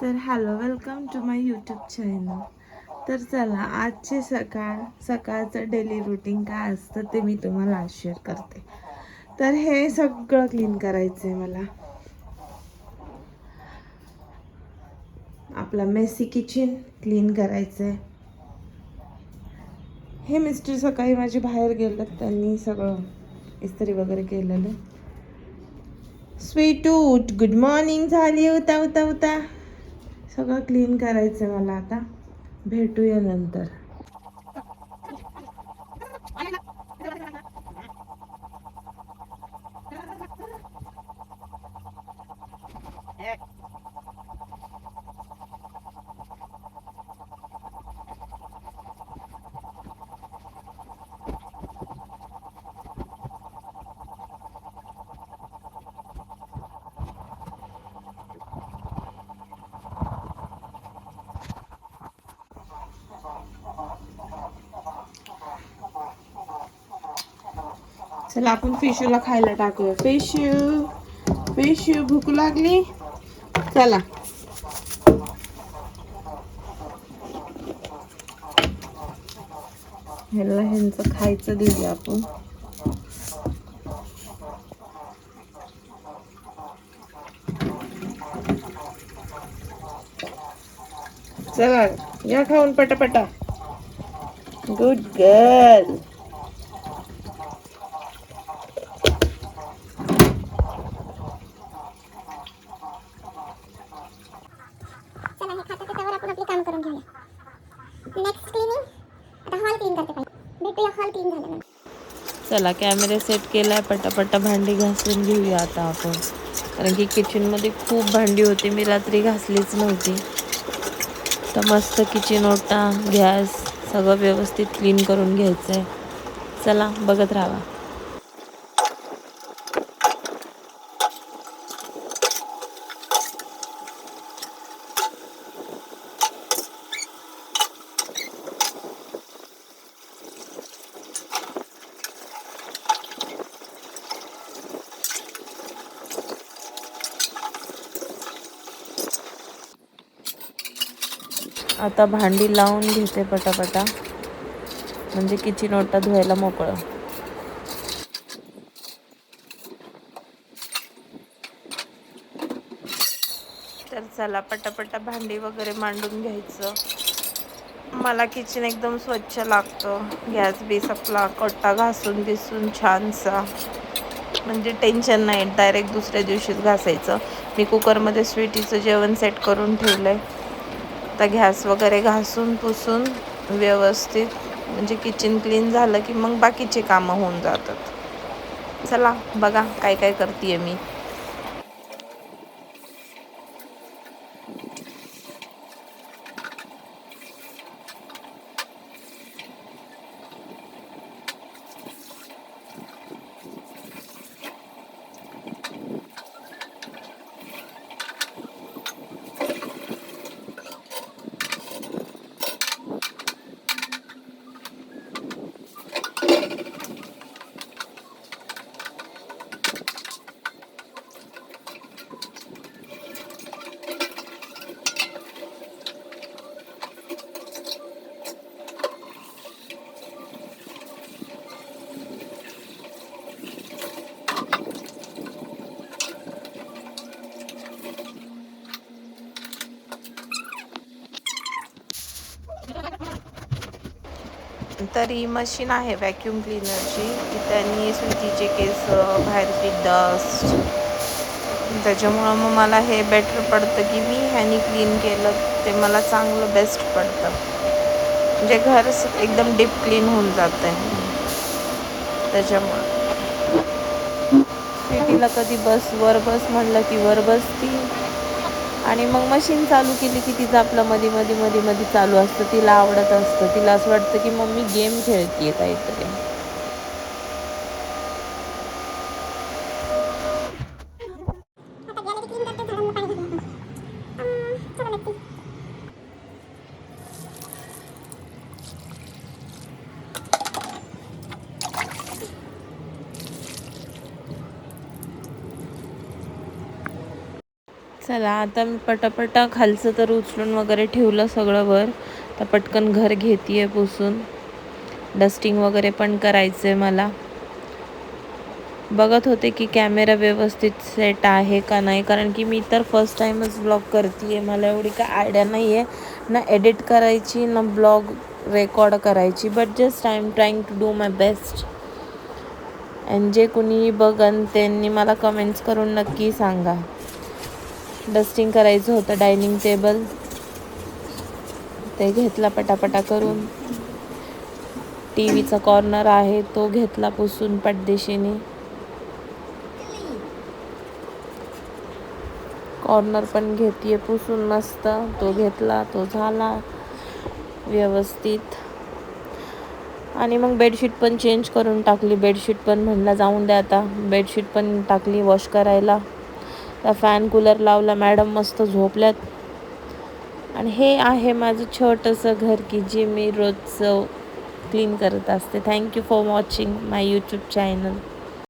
तर hello, welcome to my YouTube channel. तर चला, आजचे सकाळचं डेली रुटीन काय असतं ते मी तुम्हाला आज शेअर करते. तर हे सगळं क्लीन करायचं आहे मला. आपला मेसी किचन क्लीन करायचं आहे. हे मिस्टर सकाळी माझे बाहेर गेलेत, त्यांनी सगळं इस्त्री वगैरे केलेलं. स्वीटूट गुड मॉर्निंग झाली. उता उता उता सगळं क्लीन करायचं मला आता. भेटूया नंतर. चला आपण फिशूला खायला टाकूया. फिशू भूक लागली. चला ह्यांचं खायचं देऊया आपण. चला या खाऊन पटापटा. Good girl. चला हे खाता त्यावर आपण आपले काम करून घेऊया. नेक्स्ट क्लीनिंग, आता हॉल क्लीन करते पाहिजे. भेटूया हॉल क्लीन झाल्यानंतर. चला कॅमेरा सेट केलाय, पटापटा भांडी घासून घेऊया आता आपण. कारण की किचनमध्ये खूप भांडी होती, मी रात्री घासलीच नव्हती. तर मस्त किचन ओटा, गॅस सगळं व्यवस्थित क्लीन करून घ्यायचं आहे. चला बघत राहा. आता भांडी लावून घेते पटापटा, म्हणजे किचन ओटा धुवायला मोकळं. तर चला पटापटा भांडी वगैरे मांडून घ्यायचं. मला किचन एकदम स्वच्छ लागतं. गॅस बेस आपला कट्टा घासून बिसून छानसा, म्हणजे टेन्शन नाही. डायरेक्ट दुसऱ्या दिवशीच घासायचं. मी कुकरमध्ये स्वीटीचं जेवण सेट करून ठेवलं आहे. आता गॅस वगैरे घासून पुसून व्यवस्थित, म्हणजे किचन क्लीन झालं की मग बाकीचे कामं होऊन जातात. चला बघा काय काय करते मी. तरी मशीन आहे व्हॅक्यूम क्लीनरची, की त्यांनी स्वीटीचे केस, बाहेरची डस्ट, त्याच्यामुळं मग मला हे बेटर पडतं की मी ह्यानी क्लीन केलं ते मला चांगलं बेस्ट पडतं. म्हणजे घर एकदम डीप क्लीन होऊन जातं आहे. त्याच्यामुळं स्वीटीला कधी वर बस म्हणलं की वर बसती, आणि मग मशीन चालू केली की तिचं आपलं मध्ये मध्ये मध्ये मध्ये चालू असतं. तिला आवडत असतं. तिला असं वाटतं की मम्मी गेम खेळतीये काहीतरी. आता गॅलरी क्लीन करते, झाडांना पाणी घालते. चला नक्की. चला आता मी पटापटा खालचं तर उचलून वगैरे ठेवलं सगळं वर. तर पटकन घर घेते पुसून. डस्टिंग वगैरे पण करायचं आहे मला. बघत होते की कॅमेरा व्यवस्थित सेट आहे का नाही, कारण की मी तर फर्स्ट टाईमच ब्लॉग करते आहे. मला एवढी काय आयडिया नाही आहे ना एडिट करायची ना ब्लॉग रेकॉर्ड करायची. But just I am trying to do my best. आणि जे कुणी बघन त्यांनी मला कमेंट्स करून नक्की सांगा. डस्टिंग करायचं होतं डायनिंग टेबल, ते घेतला पटापटा करून. टीव्हीचा कॉर्नर आहे तो घेतला पुसून पटदिशीने. कॉर्नर पण घेते पुसून मस्त. तो घेतला, तो झाला व्यवस्थित. आणि मग बेडशीट पण चेंज करून टाकली. बेडशीट पण म्हणलं जाऊन द्या आता. बेडशीट पण टाकली वॉश करायला. त्या फॅन कूलर लावला. मॅडम मस्त झोपल्यात. आणि हे आहे माझं छोटंसं घर की जे मी रोजचं क्लीन करत असते. Thank you for watching my YouTube channel.